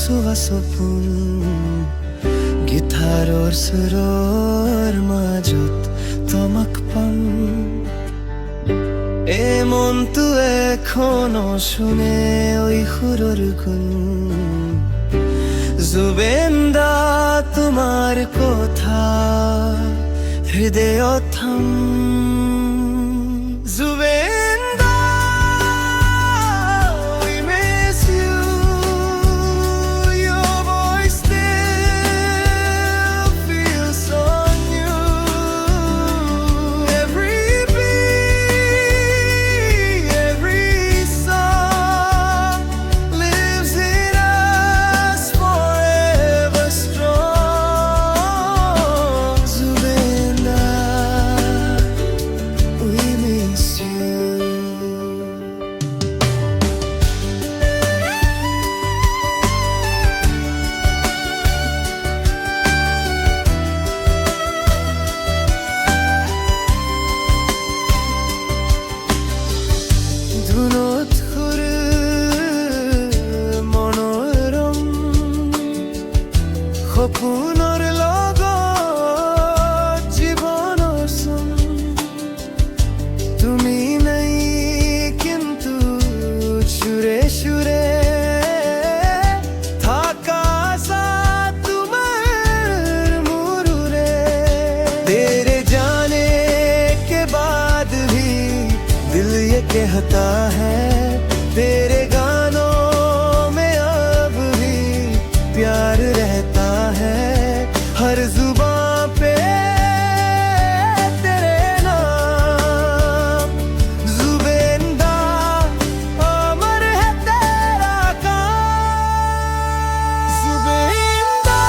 সপোন গীতাৰৰ সুৰৰ মাজত তোমাক পাম। এই মনটো এখনো শুনে ঐ সুৰৰ গুণ। জুবেন দা তোমাৰ কথা হৃদয়ত থাম। জুবেন দা, we miss you. Your voice still feels so new. Every beat, every song lives in us forever strong. Zubin da, we miss you. ধুনত সুৰ মনোৰম সপোনৰ লগত জীৱনৰ চম। তুমি নাই কিন্তু সুৰে সুৰে থাকা সা তোমার মুৰুৰে। तेरे जाने के बाद भी दिल ये कहता है तेरे गानों में अब भी प्यार रहता है। हर जुबां पे तेरे नाम। जुबेन दा, अमर है तेरा काम। जुबेन दा,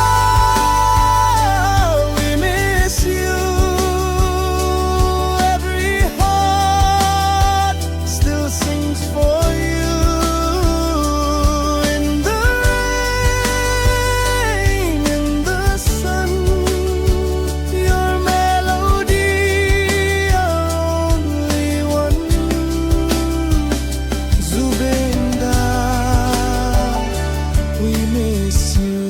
we miss you. Every heart still sings for you. In the rain, in the sun, your melody only one. Zubin da, we miss you.